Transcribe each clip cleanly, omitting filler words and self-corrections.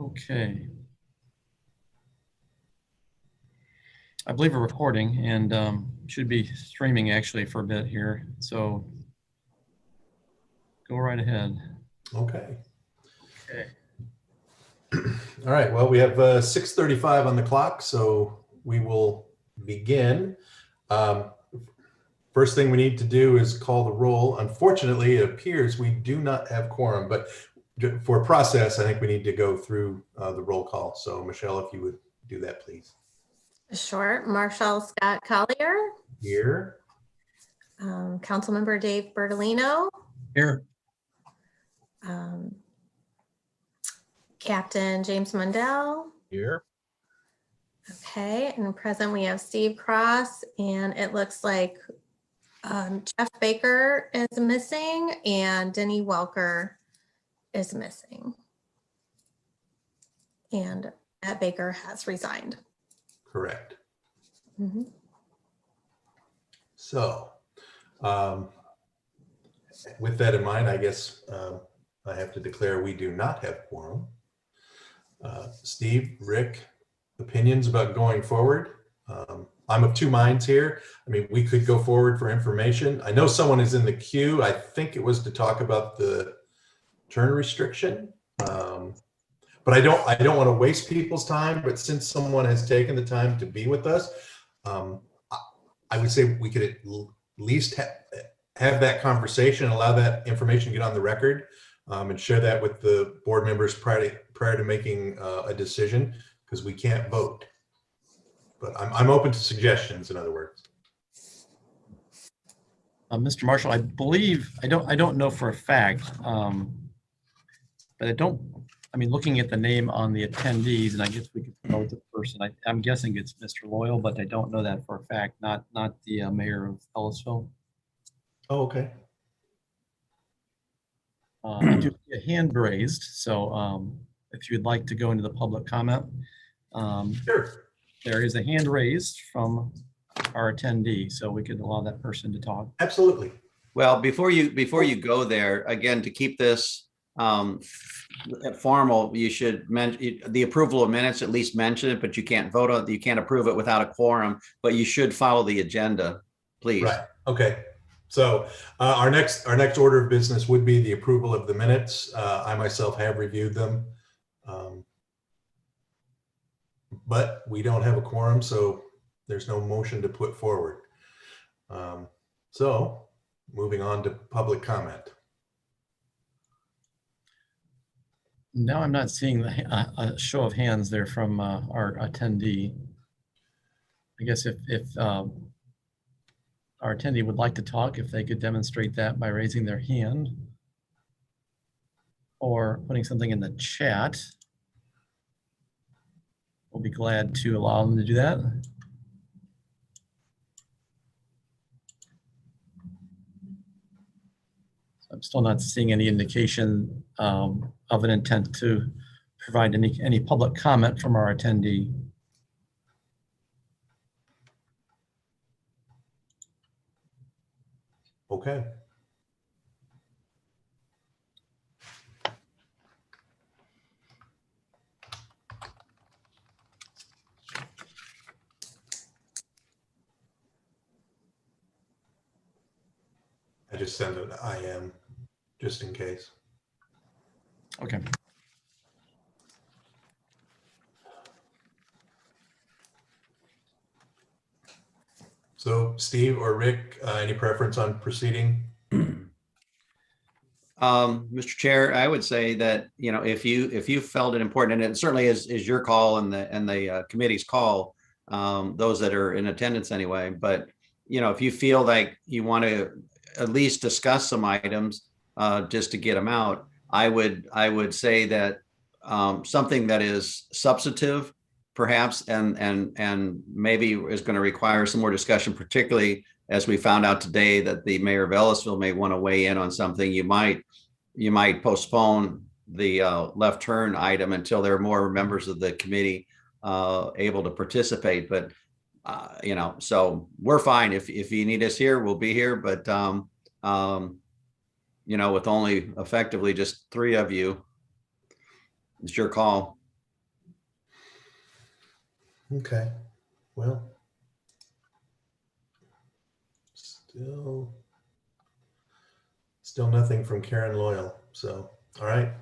Okay. I believe we're recording and should be streaming actually for a bit here. So go right ahead. Okay. Okay. All right. Well, we have 6:35 on the clock, so we will begin. First thing we need to do is call the roll. Unfortunately, it appears we do not have quorum, but for process, I think we need to go through the roll call. So Michelle, if you would do that, please. Sure. Marshall Scott Collier. Here. Councilmember Dave Bertolino. Here. Captain James Mundell. Here. Okay, and present we have Steve Cross, and it looks like Jeff Baker is missing and Denny Welker is missing. And Matt Baker has resigned. Correct. Mm-hmm. So with that in mind, I guess I have to declare we do not have quorum. Steve, Rick, opinions about going forward? I'm of two minds here. I mean, we could go forward for information. I know someone is in the queue. I think it was to talk about the turn restriction. But I don't want to waste people's time. But since someone has taken the time to be with us, I would say we could at least have that conversation, allow that information to get on the record, and share that with the board members prior to making a decision, because we can't vote. But I'm open to suggestions, in other words. Mr. Marshall, I believe, I don't know for a fact, but I mean, looking at the name on the attendees, and I guess we could promote the person. I'm guessing it's Mr. Loyal, but I don't know that for a fact, not the mayor of Ellisville. Oh, okay. I do see a hand raised, so if you'd like to go into the public comment. Sure. There is a hand raised from our attendee, so we could allow that person to talk. Absolutely. Well, before you go there, again, to keep this formal, you should mention the approval of minutes, at least mention it, but you can't vote on it. You can't approve it without a quorum, but you should follow the agenda, please. Right. Okay. So our next order of business would be the approval of the minutes. I myself have reviewed them. But we don't have a quorum, so there's no motion to put forward. So moving on to public comment. Now I'm not seeing a show of hands there from our attendee. I guess if our attendee would like to talk, if they could demonstrate that by raising their hand or putting something in the chat, we'll be glad to allow them to do that. I'm still not seeing any indication of an intent to provide any public comment from our attendee. Okay. I just sent an IM just in case. Okay. So Steve or Rick, any preference on proceeding? Mr. Chair, I would say that, you know, if you felt it important, and it certainly is your call and the committee's call, those that are in attendance anyway, but, you know, if you feel like you want to at least discuss some items just to get them out, I would say that something that is substantive, perhaps, and maybe is going to require some more discussion, particularly as we found out today that the mayor of Ellisville may want to weigh in on something. You might postpone the left turn item until there are more members of the committee able to participate. But you know, so we're fine. If you need us here, we'll be here. But you know, with only effectively just 3 of you, it's your call. Okay, well, still nothing from Karen Loyal. So, all right.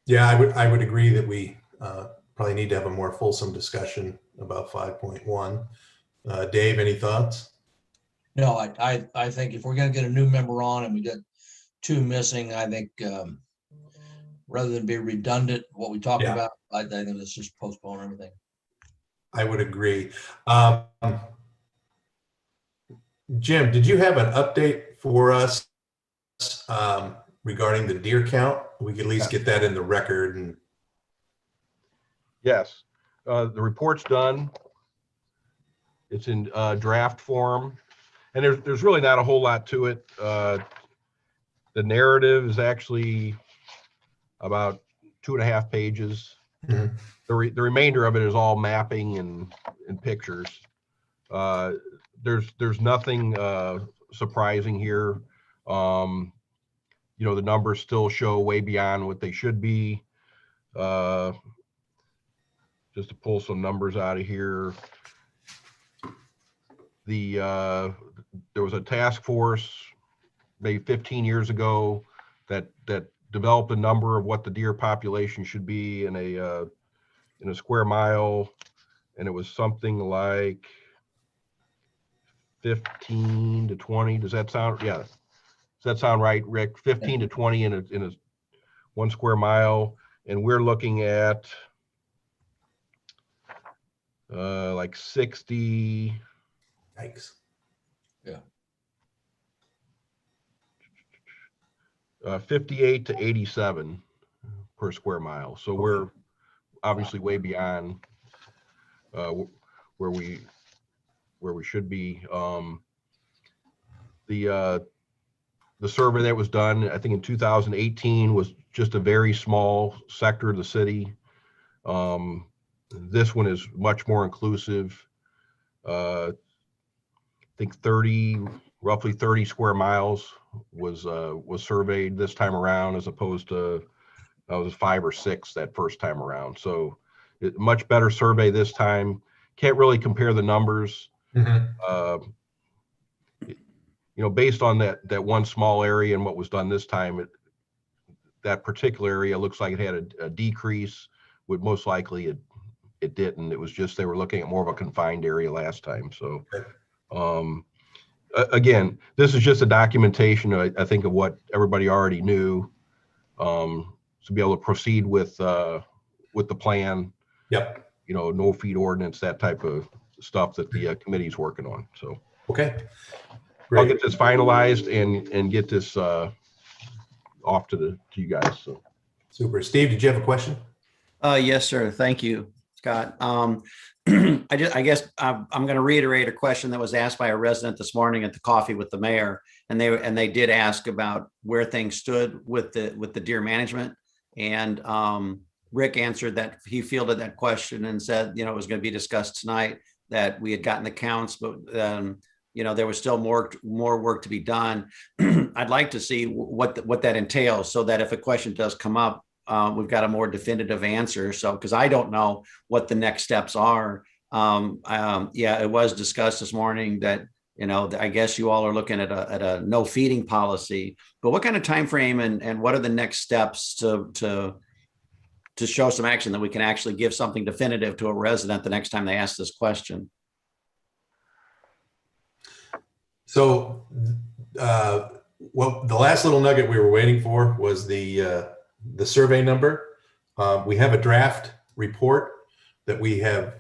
Yeah, I would agree that we probably need to have a more fulsome discussion about 5.1. Dave, any thoughts? No, I think if we're gonna get a new member on and we got two missing, I think rather than be redundant, what we talked Yeah. about, I think let's just postpone everything. I would agree. Jim, did you have an update for us regarding the deer count? We could at least get that in the record. And Yes, the report's done. It's in draft form, and there's really not a whole lot to it. The narrative is actually about 2.5 pages. Mhm. The remainder of it is all mapping and pictures. There's nothing surprising here. You know, the numbers still show way beyond what they should be. Just to pull some numbers out of here. There was a task force maybe 15 years ago that developed a number of what the deer population should be in a square mile, and it was something like 15 to 20. Does that sound? Yeah. Does that sound right, Rick? 15 to 20 in a 1 square mile, and we're looking at like 60. Yikes. 58 to 87 per square mile. So we're obviously way beyond where we should be. The survey that was done, I think in 2018, was just a very small sector of the city. This one is much more inclusive. I think roughly 30 square miles was surveyed this time around, as opposed to that was 5 or 6 that first time around. So much better survey this time. Can't really compare the numbers. Mm-hmm. You know, based on that one small area and what was done this time, that particular area looks like it had a decrease. Would most likely it didn't. It was just they were looking at more of a confined area last time. So again, this is just a documentation, I think, of what everybody already knew, to be able to proceed with the plan. Yep. You know, no feed ordinance, that type of stuff that the committee's working on. So Okay. I'll Great. get this finalized and get this off to you guys. So Super. Steve, did you have a question? Yes, sir. Thank you, Scott. I guess I'm going to reiterate a question that was asked by a resident this morning at the coffee with the mayor, and they did ask about where things stood with the deer management. And Rick answered that he fielded that question and said, you know, it was going to be discussed tonight, that we had gotten the counts, but you know, there was still more work to be done. I'd like to see what that entails, so that if a question does come up, we've got a more definitive answer. So, because I don't know what the next steps are. Yeah, it was discussed this morning that, you know, I guess you all are looking at a no feeding policy, but what kind of time frame and what are the next steps to show some action that we can actually give something definitive to a resident the next time they ask this question? So, well, the last little nugget we were waiting for was the survey number. We have a draft report that we have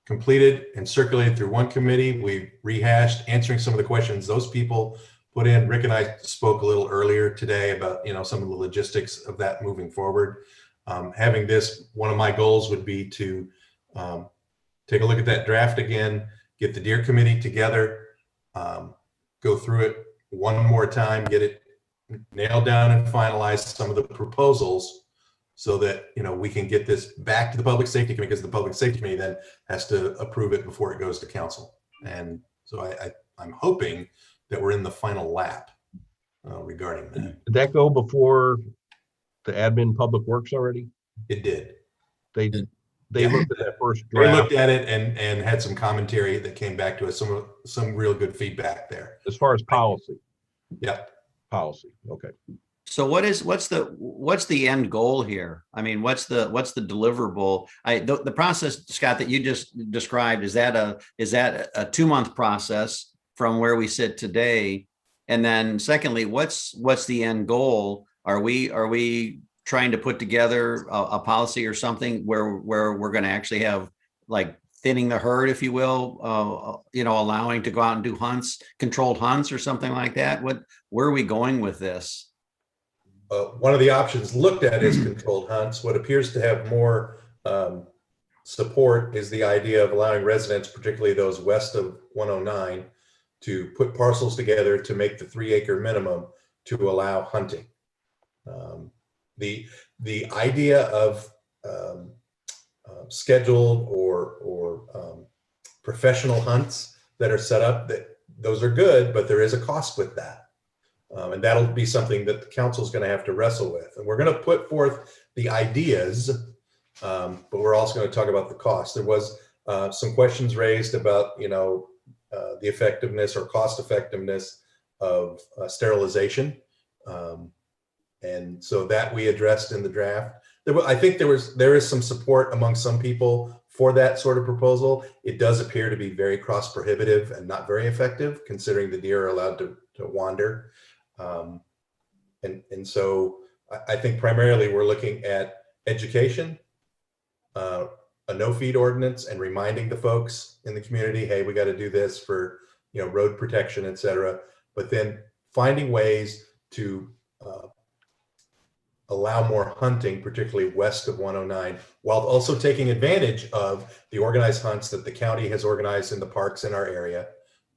completed and circulated through one committee. We rehashed answering some of the questions those people put in. Rick and I spoke a little earlier today about, you know, some of the logistics of that moving forward. Having this, one of my goals would be to take a look at that draft again, get the deer committee together, go through it one more time, get it nailed down and finalize some of the proposals, so that, you know, we can get this back to the public safety committee, because the public safety committee then has to approve it before it goes to council. And so I'm hoping that we're in the final lap regarding that. did that go before the admin public works already? It did. They They looked at that first They draft looked at it and had some commentary that came back to us, some real good feedback there. as far as policy. Yep. Policy. Okay. So what's the end goal here? I mean, what's the deliverable? The process, Scott, that you just described, is that a 2-month process from where we sit today? And then secondly, what's the end goal? Are we trying to put together a policy or something where we're going to actually have, like, thinning the herd, if you will, allowing to go out and do hunts, controlled hunts or something like that? Where are we going with this? One of the options looked at is controlled hunts. What appears to have more support is the idea of allowing residents, particularly those west of 109, to put parcels together to make the 3-acre minimum to allow hunting. The idea of scheduled or professional hunts that are set up, that those are good, but there is a cost with that. And that'll be something that the council is going to have to wrestle with. And we're going to put forth the ideas, but we're also going to talk about the cost. There was some questions raised about, the effectiveness or cost effectiveness of sterilization. And so that we addressed in the draft. I think there is some support among some people for that sort of proposal. It does appear to be very cost prohibitive and not very effective, considering the deer are allowed to wander. And so I think primarily we're looking at education, a no feed ordinance, and reminding the folks in the community, hey, we got to do this for, road protection, et cetera. But then finding ways to allow more hunting, particularly west of 109, while also taking advantage of the organized hunts that the county has organized in the parks in our area.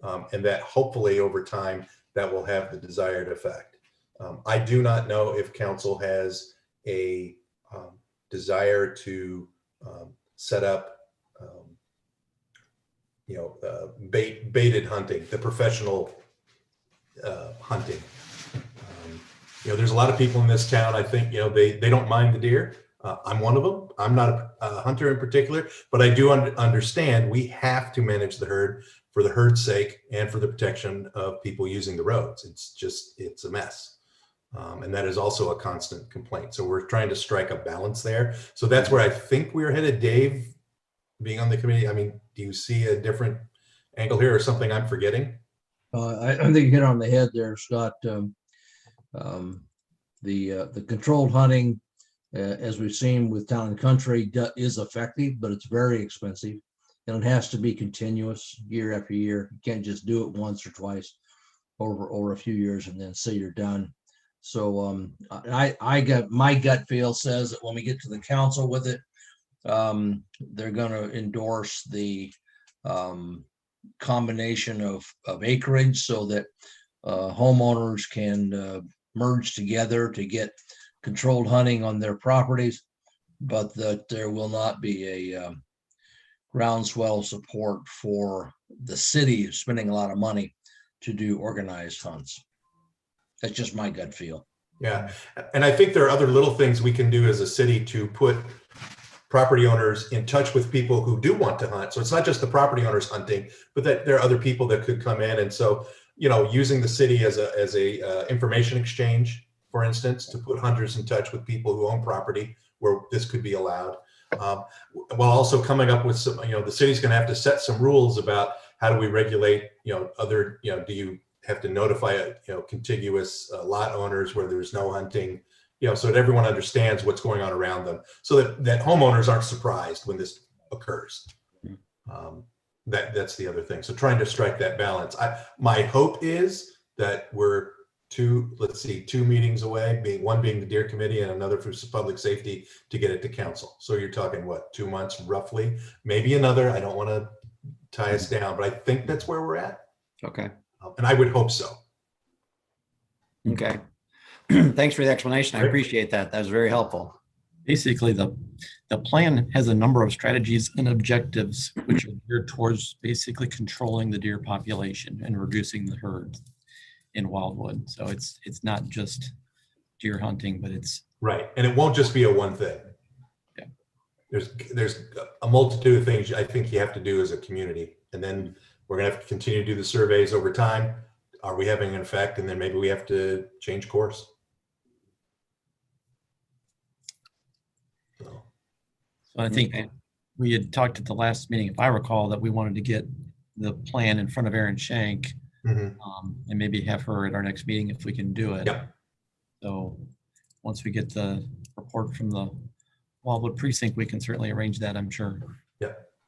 And that hopefully over time, that will have the desired effect. I do not know if council has a desire to set up, baited hunting, the professional hunting. There's a lot of people in this town, I think, they don't mind the deer. I'm one of them. I'm not a hunter in particular, but I do understand we have to manage the herd for the herd's sake and for the protection of people using the roads. It's a mess. And that is also a constant complaint. So we're trying to strike a balance there. So that's where I think we're headed. Dave, being on the committee, I mean, do you see a different angle here or something I'm forgetting? I think you hit on the head there, Scott. The controlled hunting, as we've seen with Town and Country, is effective, but it's very expensive, and it has to be continuous year after year. You can't just do it once or twice over a few years and then say you're done. So I got, my gut feel says that when we get to the council with it, they're going to endorse the combination of acreage so that homeowners can merge together to get controlled hunting on their properties, but that there will not be a groundswell support for the city spending a lot of money to do organized hunts. That's just my gut feel. Yeah. And I think there are other little things we can do as a city to put property owners in touch with people who do want to hunt. So it's not just the property owners hunting, but that there are other people that could come in. And so, using the city as a information exchange, for instance, to put hunters in touch with people who own property where this could be allowed, while also coming up with some, the city's going to have to set some rules about how do we regulate, other, do you have to notify, contiguous lot owners where there's no hunting, so that everyone understands what's going on around them, so that homeowners aren't surprised when this occurs. That's the other thing. So trying to strike that balance. My hope is that we're two meetings away, one being the deer committee and another for public safety, to get it to council. So you're talking what, 2 months roughly, maybe another. I don't want to tie us down, but I think that's where we're at. Okay. And I would hope so. Okay. Thanks for the explanation. I appreciate that. That was very helpful. Basically, the plan has a number of strategies and objectives which are geared towards basically controlling the deer population and reducing the herd in Wildwood. So it's not just deer hunting, but it's right. And it won't just be a one thing. Yeah. there's a multitude of things I think you have to do as a community. And then we're gonna have to continue to do the surveys over time. Are we having an effect? And then maybe we have to change course. So, So I think Okay. we had talked at the last meeting, if I recall, that we wanted to get the plan in front of Erin Shank, mhm. and maybe have her at our next meeting if we can do it. Yep. So once we get the report from the Wildwood precinct, we can certainly arrange that, I'm sure.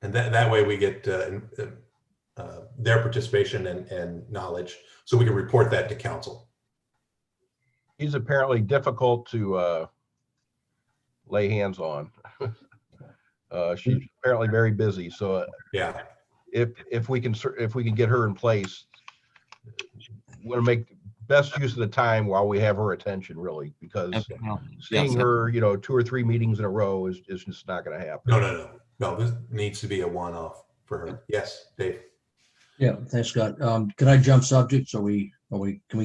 And that way we get their participation and knowledge, so we can report that to council. He's apparently difficult to lay hands on. She's apparently very busy, so Yeah, if we can get her in place, we'll make best use of the time while we have her attention, really, because Well, seeing yes, her, 2 or 3 meetings in a row is just not going to happen. no, this needs to be a one-off for her. Yes, Dave. Yeah, thanks, Scott. Can I jump subjects? Can we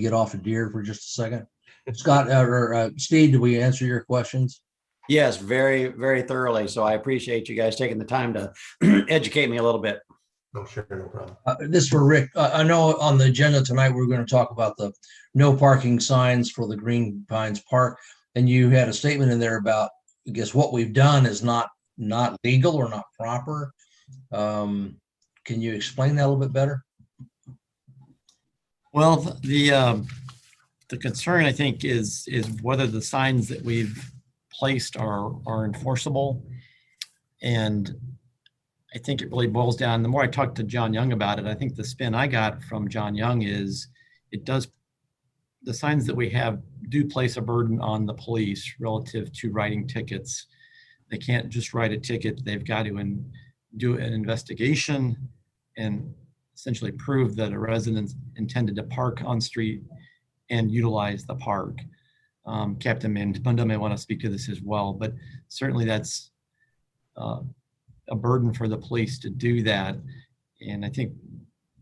get off of deer for just a second? Scott, or Steve, did we answer your questions? Yes, very, very thoroughly. So I appreciate you guys taking the time to educate me a little bit. No, sure, no problem. This for Rick. I know on the agenda tonight, we're going to talk about the no parking signs for the Green Pines Park. And you had a statement in there about, I guess, what we've done is not legal or not proper. Can you explain that a little bit better? Well, the concern, I think, is whether the signs that we've placed are enforceable. And I think it really boils down, the more I talked to John Young about it, I think the spin I got from John Young is the signs that we have do place a burden on the police relative to writing tickets. They can't just write a ticket. They've got to do an investigation and essentially prove that a resident intended to park on street and utilize the park. Captain Munda may want to speak to this as well, but certainly that's a burden for the police to do that. And I think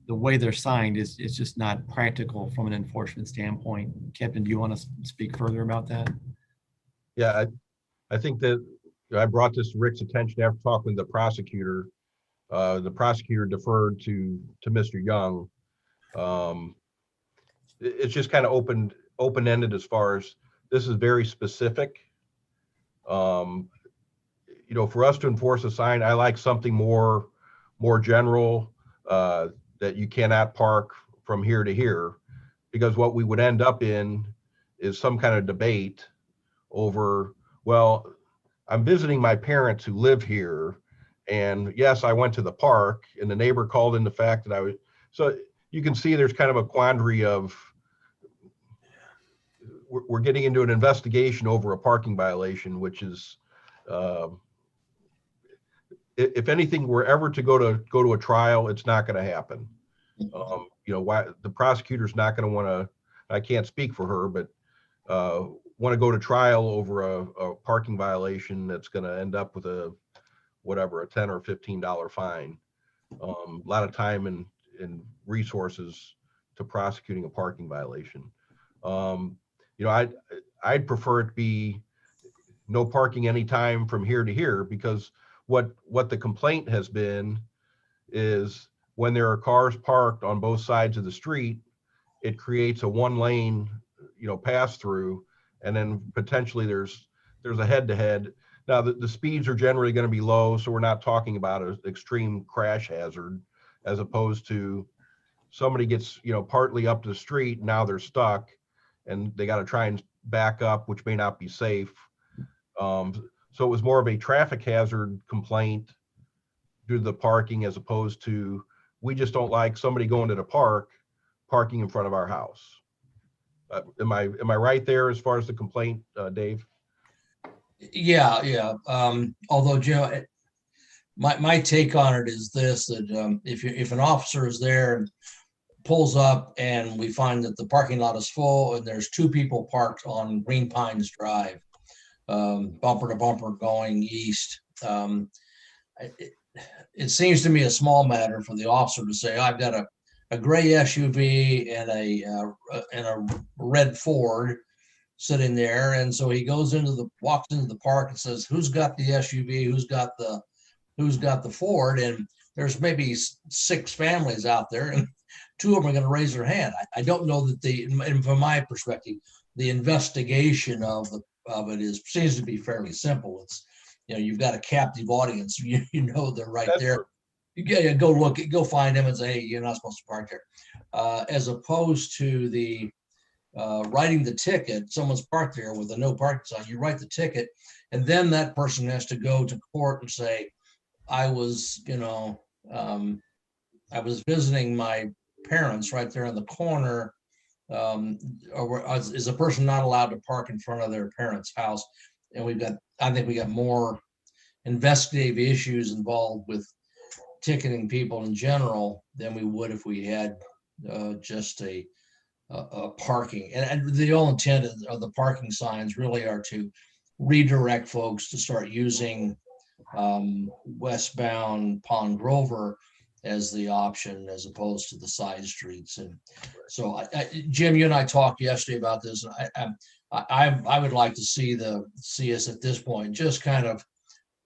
the way they're signed is just not practical from an enforcement standpoint. Captain, do you want to speak further about that? Yeah, I think that I brought this to Rick's attention after talking with the prosecutor. The prosecutor deferred to Mr. Young. It's just kind of open-ended as far as this is very specific. For us to enforce a sign, I like something more general, that you cannot park from here to here, because what we would end up in is some kind of debate over, well, I'm visiting my parents who live here, and yes, I went to the park, and the neighbor called in the fact that I was, so you can see there's kind of a quandary of, we're getting into an investigation over a parking violation, which is, if anything were ever to go to a trial, it's not going to happen. Why the prosecutor's not going to want to, I can't speak for her, but want to go to trial over a parking violation that's going to end up with a $10 or $15 fine. A lot of time and resources to prosecuting a parking violation. I'd prefer it be no parking anytime from here to here, because what the complaint has been is when there are cars parked on both sides of the street, it creates a one lane, pass through, and then potentially there's a head-to-head. Now the speeds are generally going to be low, so we're not talking about an extreme crash hazard, as opposed to somebody gets, partly up the street, now they're stuck and they got to try and back up, which may not be safe. So it was more of a traffic hazard complaint due to the parking, as opposed to, we just don't like somebody going to the park, parking in front of our house. Am I right there as far as the complaint, Dave? Yeah. Although, Jim, my take on it is this, that if an officer is there and pulls up and we find that the parking lot is full and there's 2 people parked on Green Pines Drive, bumper to bumper going east, it seems to me a small matter for the officer to say, I've got a gray SUV and a red Ford. sitting there. And so he walks into the park and says, who's got the SUV? Who's got the Ford? And there's maybe 6 families out there, and 2 of them are going to raise their hand. I don't know that and from my perspective, the investigation of it seems to be fairly simple. It's, you've got a captive audience. You know they're right That's there. true. You go find them and say, hey, you're not supposed to park there. As opposed to the writing the ticket, someone's parked there with a no parking sign, you write the ticket, and then that person has to go to court and say, I was visiting my parents right there in the corner. Or is a person not allowed to park in front of their parents' house? And I think we got more investigative issues involved with ticketing people in general than we would if we had just a parking. And the whole intent of the parking signs really are to redirect folks to start using westbound Pond Grover as the option, as opposed to the side streets. And so, Jim, you and I talked yesterday about this. And I would like to see us at this point just kind of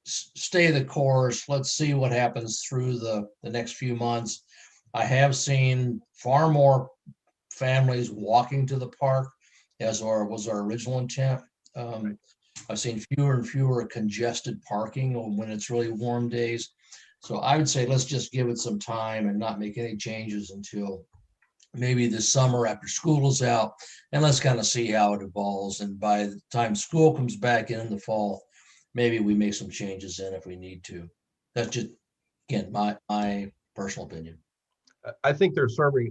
stay the course. Let's see what happens through the next few months. I have seen far more families walking to the park, as was our original intent. I've seen fewer and fewer congested parking when it's really warm days. So I would say let's just give it some time and not make any changes until maybe this summer after school is out, and let's kind of see how it evolves. And by the time school comes back in the fall, maybe we make some changes in if we need to. That's just, again, my personal opinion. I think the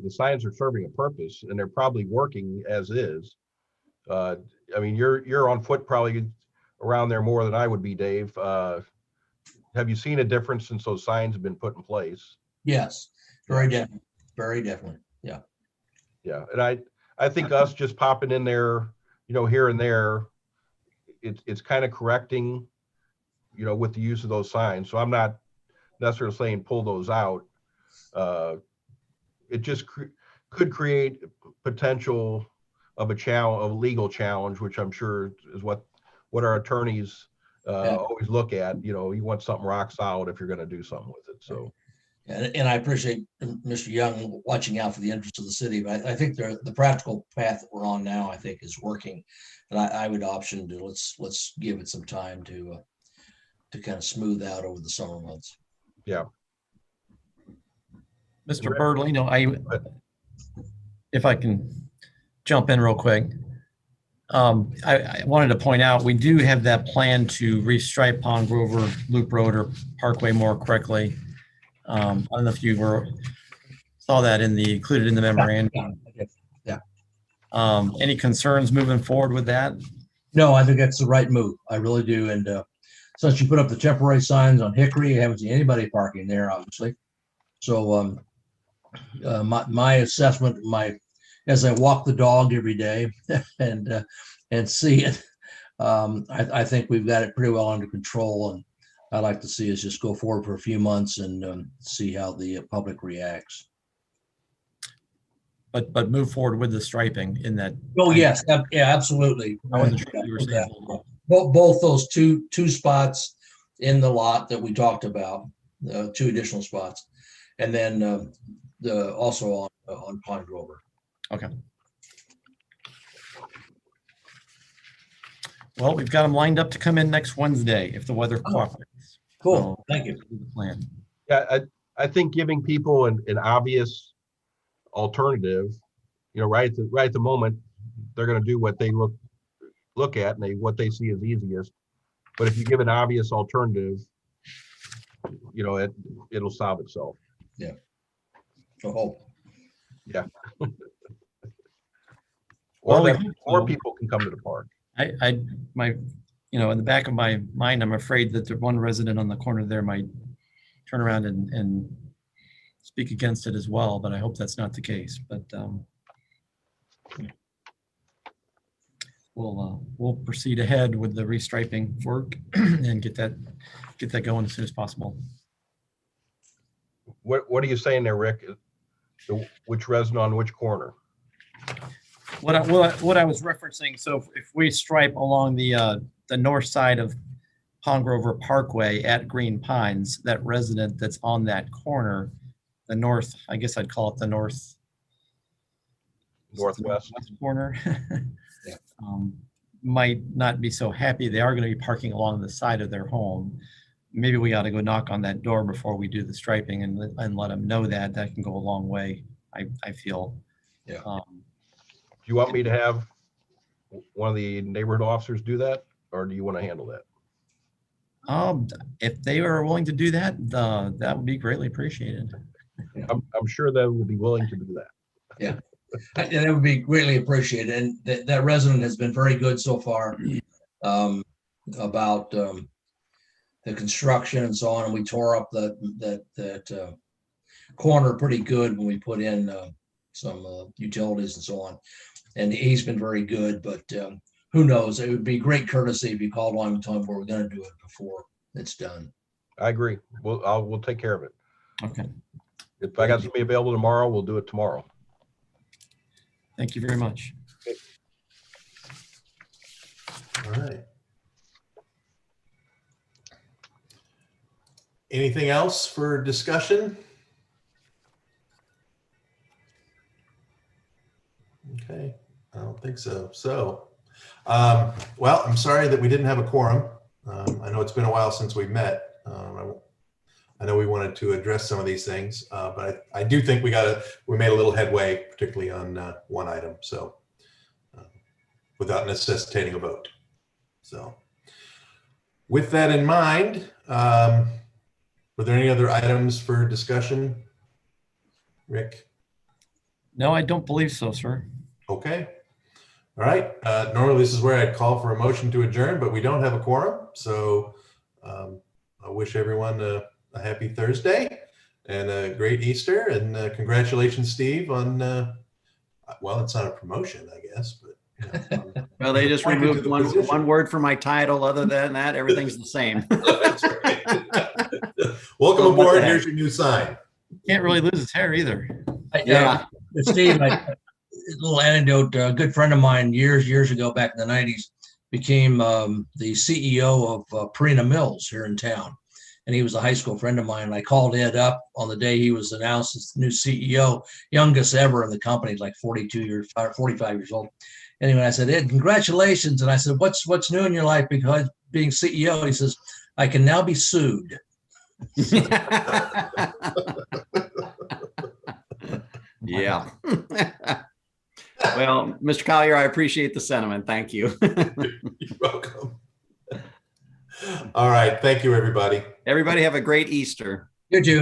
signs are serving a purpose, and they're probably working as is. I mean, you're on foot probably around there more than I would be, Dave. Have you seen a difference since those signs have been put in place? Yes, very definitely. Very definitely. Yeah. Yeah. And I think us just popping in there, here and there, it's kind of correcting, with the use of those signs. So I'm not necessarily saying pull those out. It just could create potential of a legal challenge, which I'm sure is what our attorneys always look at. You want something rock solid if you're going to do something with it. So, and I appreciate Mr. Young watching out for the interests of the city, but I think the practical path that we're on now, I think, is working, and I would option to let's give it some time to kind of smooth out over the summer months. Yeah. Mr. Birdley, if I can jump in real quick. I wanted to point out, we do have that plan to restripe Pond Grover Loop Road or Parkway more correctly. I don't know if you saw that included in the memorandum. Yeah. Any concerns moving forward with that? No, I think that's the right move. I really do. And since you put up the temporary signs on Hickory, I haven't seen anybody parking there, obviously. So my assessment, as I walk the dog every day and see it, I think we've got it pretty well under control, and I'd like to see us just go forward for a few months and see how the public reacts. But move forward with the striping in that. Oh, yes, yeah, absolutely. I wasn't sure if you were saying. Both those two spots in the lot that we talked about, 2 additional spots, and then also on Pond Grover. Okay. Well, we've got them lined up to come in next Wednesday if the weather cooperates. Cool. So, Thank you. the plan. Yeah, I think giving people an obvious alternative, right at the moment, they're going to do what they look at and what they see as easiest. But if you give an obvious alternative, it'll solve itself. Yeah. Oh. Yeah. Well, or people can come to the park. in the back of my mind, I'm afraid that the one resident on the corner there might turn around and speak against it as well, but I hope that's not the case. But we'll proceed ahead with the restriping work and get that going as soon as possible. What are you saying there, Rick? Which resident on which corner? what I was referencing, so if we stripe along the north side of Pond Grover Parkway at Green Pines, that resident that's on that corner, the north, I guess I'd call it the northwest corner, Yeah. might not be so happy. They are going to be parking along the side of their home. Maybe we ought to go knock on that door before we do the striping and let them know that. That can go a long way, I feel. Yeah. Do you want me to have one of the neighborhood officers do that, or do you want to handle that? If they are willing to do that, that would be greatly appreciated. I'm sure they will be willing to do that. Yeah. And that would be greatly appreciated. And that resident has been very good so far about the construction and so on. And we tore up that corner pretty good when we put in some utilities and so on. And he's been very good, but who knows? It would be great courtesy if you called on and told him we're going to do it before it's done. I agree. We'll take care of it. Okay. If I got somebody available tomorrow, we'll do it tomorrow. Thank you very much. All right. Anything else for discussion? Okay, I don't think so. So, well, I'm sorry that we didn't have a quorum. I know it's been a while since we met. I know we wanted to address some of these things, but I do think we made a little headway, particularly on one item. So, without necessitating a vote. So, with that in mind, were there any other items for discussion, Rick? No, I don't believe so, sir. Okay. All right. Normally this is where I'd call for a motion to adjourn, but we don't have a quorum. So I wish everyone a happy Thursday and a great Easter, and congratulations, Steve, on, well, it's not a promotion, I guess, but. You know, Well, they just appointed to removed the one position. word from my title. Other than that, everything's the same. That's right. Welcome Well, what aboard. the Here's your new sign. Can't really lose his hair either. Yeah. Steve, a little anecdote. A good friend of mine years ago, back in the 90s, became the CEO of Purina Mills here in town. And he was a high school friend of mine. And I called Ed up on the day he was announced as the new CEO, youngest ever in the company, like 45 years old. Anyway, I said, Ed, congratulations. And I said, what's new in your life because being CEO? He says, I can now be sued. Yeah. Well, Mr. Collier, I appreciate the sentiment. Thank you. You're welcome. All right. Thank you, everybody. Everybody have a great Easter. You too.